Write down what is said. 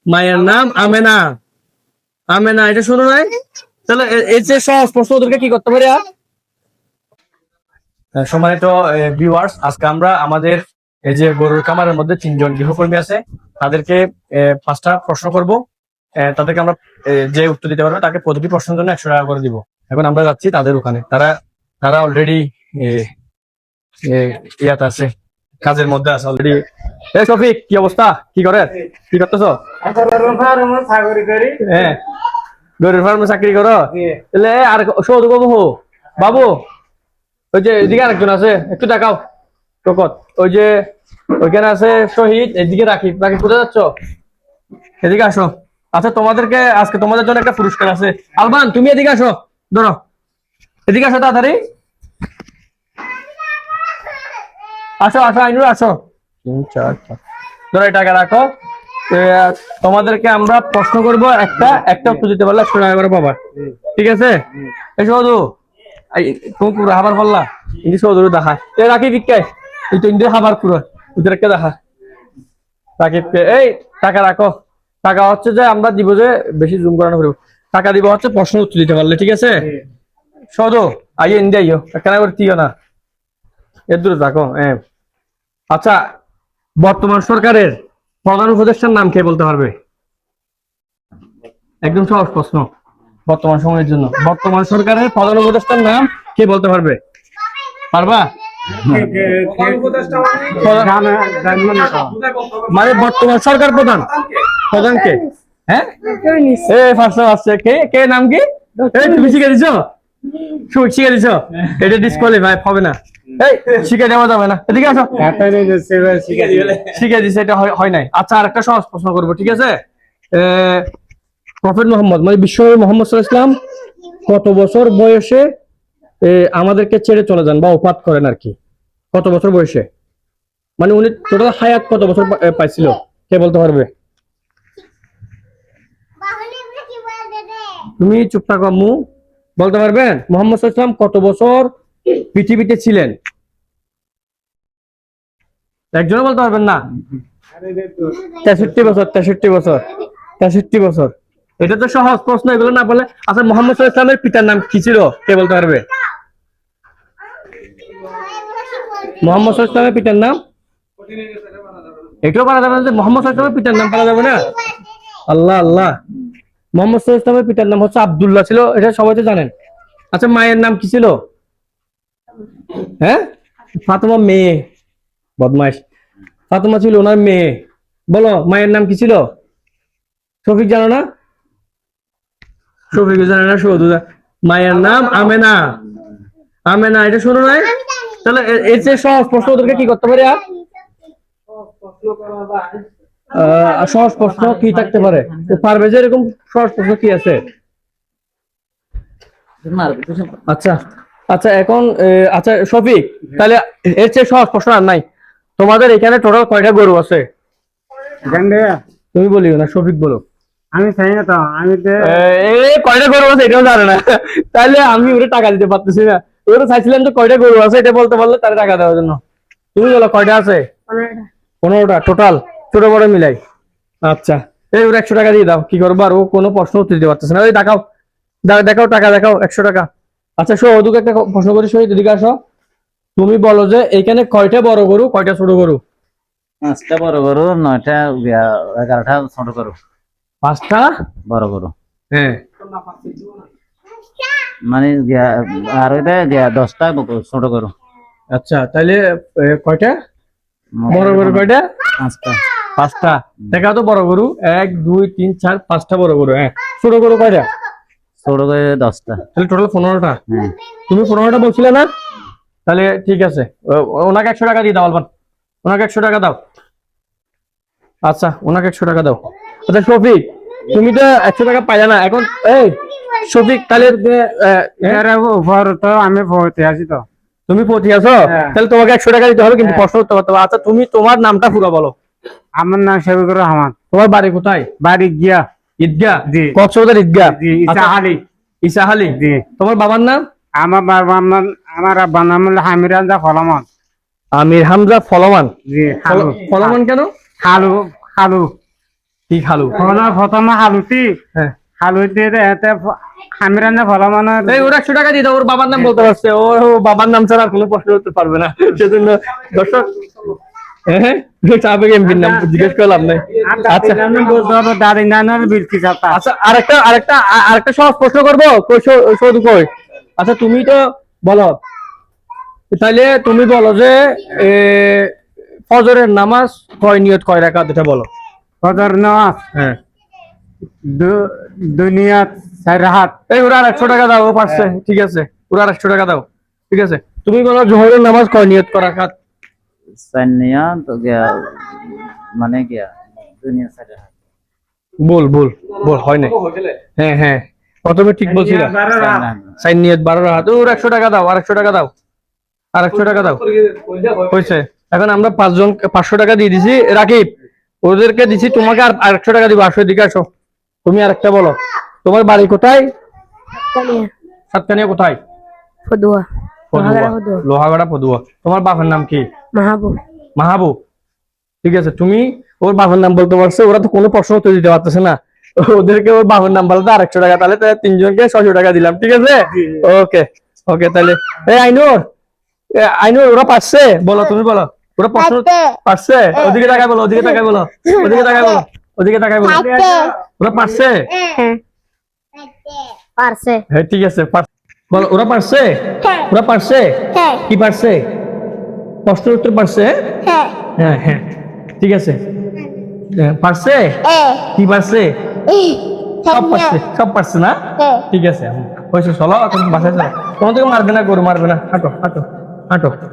মায়ের নাম আমেনা। আমেনা, এটা শোনো নাই? তাহলে এই যে সহজ প্রশ্ন ওদেরকে কি করতে পারি? সম্মানিত ভিউয়ার্স, আজকে আমরা আমাদের এই যে গরুর খামারের মধ্যে 3 জন গৃহকর্মী আছে, তাদেরকে 5টা প্রশ্ন করব। তাদেরকে আমরা যে উত্তর দিতে পারবে তাকে প্রতিটি প্রশ্নের জন্য 100 টাকা করে দিব। এখন আমরা যাচ্ছি তাদের ওখানে। তারা তারা অলরেডি ইয়াতে আছে, কাজের মধ্যে আছে অলরেডি। এই শফিক, কি অবস্থা? কি করে, কি করতেছো? হ্যাঁ, গরুর ফার্মে চাকরি করো? তাহলে আর সৌদ বাবু, বাবু ওই যে এদিকে আরেকজন আছে, একটু দেখাও প্রকট। ওই যে ওইখানে আছে শহীদ, এদিকে রাকিব। রাকিব কোথায় যাচ্ছ? এদিকে আসো। আচ্ছা, তোমাদেরকে আজকে তোমাদের জন্য একটা পুরস্কার আছে। আলবান, তুমি এদিকে আসো, ধরো, এদিকে আসো তাড়াতাড়ি। আসো আসো আইনুর, আসো। 3 4 5, ধরো এই টাকা রাখো। তোমাদেরকে আমরা প্রশ্ন করবো, একটা একটা উত্তর দিতে পারলে 100 টাকা করে পাবা, ঠিক আছে? এই সৌদু, তুমি পুরো হাবার বললা ইন্দি সৌদুর দেখা এ রাখি বিকায়, এই তো ইন্দি হাবার পুরো ওদের একটা দেখা রাকিবকে। এই টাকা রাখো। টাকা হচ্ছে যে আমরা দিব, যে বেশি জুম করানো করবো। টাকা দিব হচ্ছে প্রশ্ন উত্তর দিতে পারলে, ঠিক আছে? সৌদু আইয়ে ইন্দি আইও, কেন করতিও না, এর দূরে থাকো। হ্যাঁ, আচ্ছা, বর্তমান সরকারের প্রধান উপদেষ্টার নাম কে বলতে পারবে? একদম সহজ প্রশ্ন বর্তমান সময়ের জন্য। বর্তমান সরকারের প্রধান উপদেষ্টার নাম কে বলতে পারবে? পারবা? মানে বর্তমান সরকার প্রধান, প্রধান কে? হ্যাঁ, আসছে কে, কে নাম কি? তুমি শিখে দিছো, শিখে দিছো? এটা ডিসকোয়ালিফাই হবে না, এই শিখে দেওয়া যাবে না। এদিকে আসো। শিখে দিছে, এটা হয় নাই। আচ্ছা, আর একটা সহজ প্রশ্ন করবো, ঠিক আছে? প্রফেট মোহাম্মদ, মানে বিশ্বনবী মোহাম্মদ সাল্লাল্লাহু আলাইহি ওয়াসাল্লাম কত বছর বয়সে আমাদেরকে ছেড়ে চলে যান বা ওফাত করেন আর কি? কত বছর বয়সে, মানে উনি টোটাল হায়াত কত বছর পাইছিল, কে বলতে পারবে? তুমি চুপ থাকো আম্মু, বলতে পারবেন মোহাম্মদ সাল্লাল্লাহু আলাইহি ওয়াসাল্লাম কত বছর পৃথিবীতে ছিলেন? একজনও বলতে পারবেন না? 63 বছর, 63 বছর, 63 বছর। এটা তো সহজ প্রশ্ন, এগুলো না বলে। আচ্ছা, মোহাম্মদ সাল্লাল্লাহু আলাইহি ওয়াসাল্লামের পিতার নাম কি ছিল, কে বলতে পারবে? মোহাম্মদ সাল্লাল্লাহু আলাইহি ওয়াসাল্লামের পিতার নাম এটাও পারা যাবে না, যে মোহাম্মদ সাল্লাল্লাহু আলাইহি ওয়াসাল্লামের পিতার নাম পারা যাবে না? আল্লাহ আল্লাহ, মোহাম্মদ সাল্লাল্লাহু আলাইহি ওয়াসাল্লামের পিতার নাম হচ্ছে আব্দুল্লাহ ছিল, এটা সবাই তো জানেন। আচ্ছা, মায়ের নাম কি ছিল? হ্যাঁ, ফাতেমা, মেয়ে, বদমাইশ। ফাতেমা ছিল ওনার মেয়ে। বলো, মায়ের নাম কি ছিল? শফিক জানো না? শফিক জানে না, শুধু মায়ের নাম আমেনা। আমেনা, এটা শোনো নাই? তাহলে এর চেয়ে সহজ প্রশ্ন ওদেরকে কি করতে পারি? সহজ প্রশ্ন কি থাকতে পারে পারবে, যে এরকম সহজ প্রশ্ন কি আছে? আচ্ছা আচ্ছা, এখন আচ্ছা শফিক, তাহলে এর চেয়ে সহজ প্রশ্ন আর নাই। তোমাদের এখানে টোটাল কয়টা গরু আছে? তুমি বলিও না, শফিক বলো। আমি চাই না তো, আমি কয়টা গরু আছে এটাও জানে না, তাহলে আমি ওরে টাকা দিতে পারতেছি না। ওরা চাইছিলাম যে কয়টা গরু আছে এটা বলতে পারলে তার টাকা দেওয়ার জন্য। তুমি বলো কয়টা আছে? 15টা টোটাল, ছোট বড় মিলাই। আচ্ছা, এই ওর 100 টাকা দিয়ে দাও। কি করবো, আর ও কোনো প্রশ্ন উত্তর দিতে পারতেছে না। ওই দেখাও, দেখাও টাকা, দেখাও 100 টাকা। আচ্ছা ওদিকে একটা প্রশ্ন করি, শহীদ এদিকে আসো। তুমি বলো যে এখানে কয়টা বড় গরু, কয়টা ছোট গরু? 5টা বড় গরু, 9টা 11টা ছোট গরু। 5টা বড় গরু, হ্যাঁ, মানে আর ওইটা 10টা ছোট গরু। আচ্ছা, তাহলে কয়টা বড় গরু, কয়টা? 5টা। 5টা। দেখা তো বড় গরু 1 2 3 4 5টা বড় গরু। হ্যাঁ, ছোট গরু কয়টা? ছোট গরু 10টা। তাহলে টোটাল 15টা। হ্যাঁ, তুমি 15টা বলছিলে না? তাহলে ঠিক আছে, ওনাকে 100 টাকা দিয়ে দাও। আলবান, ওনাকে 100 টাকা দাও। আচ্ছা, ওনাকে 100 টাকা দাও। আচ্ছা শফিক, তুমি তো 100 টাকা পাইলে না এখন। এই শফিক, তাহলে উপর তো আমি পড়তে আসি তো। তুমি পৌঁছে আছো, তাহলে তোমাকে 100 টাকা দিতে হবে, কিন্তু প্রশ্ন করতে পারতে হবে। আচ্ছা, তুমি তোমার নামটা পুরো বলো। আমার নাম শফিকুর রহমান। তোমার বাড়ি কোথায়? বাড়ি গিয়া ঈদগাহ, জি। কক্সবাজার ঈদগাহ, ইসাহালি। ইসাহালি, জি। তোমার বাবার নাম? আমার বাবার নাম, আমার আব্বার নাম হলো আমির হামজা ফলমান। আমির হামজা ফলমান। জি। ফলমান কেন? খালু, খালু। কি খালু? প্রথমে হালুতি হ্যাঁ হালুতি এতে হামিরানে ভালো মানে এই ওর 100 টাকা দিয়ে দাও, ওর বাবার নাম বলতে পারছে, ও বাবার নাম ছাড়া আর কোনো প্রশ্ন করতে পারবে না, সেজন্য দর্শক হ্যাঁ চাপে এমপির নাম জিজ্ঞেস করলাম না। আচ্ছা দাদি নানার বিলকি চাপা আচ্ছা আরেকটা সহজ প্রশ্ন করবো, সৌদু কই? আচ্ছা তুমি তো বলো, তাহলে তুমি বলো যে ফজরের নামাজ কয় নিয়ত কয় রাকাত, এটা বলো। ফজর নামাজ হ্যাঁ দুনিয়া চার হাত এই ওরা 100 টাকা দাও, ও পারছে, ঠিক আছে, ওরা 100 টাকা দাও, ঠিক আছে। তুমি বলো জোহরের নামাজ কয় নিয়ত কয় রাকাত? সানিয়া তো গিয়া মানে গিয়া দুনিয়া সাইডে বল বল বল, হয় না? হ্যাঁ হ্যাঁ প্রথমে ঠিক বলছিলা, সাইন নিয়ত 12 রাকাত। ওর 100 টাকা দাও, আর 100 টাকা দাও, আর 100 টাকা দাও, হয়েছে। এখন আমরা 5 জন 500 টাকা দিয়ে দিছি, রাকিব ওদেরকে দিছি, তোমাকে আর 100 টাকা দিব। আসো দিকে আসো, তুমি আরেকটা বলো, তোমার বাড়ি কোথায়? সাতকানিয়া কোথায়? ফদুয়া পদুয়া, লোহাগড়া পদুয়া। তোমার বাবার নাম কি? মাহবুব মাহবুব, ঠিক আছে। তুমি ওর বাবার নাম বলতে পারছো, ওরা তো কোনো প্রশ্ন উত্তর দিতে পারতেছে না, ওদেরকে ওর বাবার নাম বলতে আর 100 টাকা, তাহলে তিনজনকে 600 টাকা দিলাম, ঠিক আছে। ওকে ওকে, তাহলে এই আইনুর ওরা পারছে, বলো তুমি বলো, ওরা প্রশ্ন পারছে? ওদিকে তাকায় বলো, ওদিকে তাকায় বলো, ওদিকে তাকায় বলো, ওদিকে তাকায় বলো, ওরা পারছে? পারছে হ্যাঁ ঠিক আছে, বলো ওরা পারছে, ওরা পারছে, কি পারছে? প্রশ্নের উত্তর পারছে? হ্যাঁ হ্যাঁ ঠিক আছে, পারছে, কি পারছে? সব পারছে, সব পারছে না? ঠিক আছে, হয়েছে, চলো এখন বাসায় চলো, তোমাদেরকে মারবে না, গরু মারবে না, হাঁটো হাঁটো হাঁটো।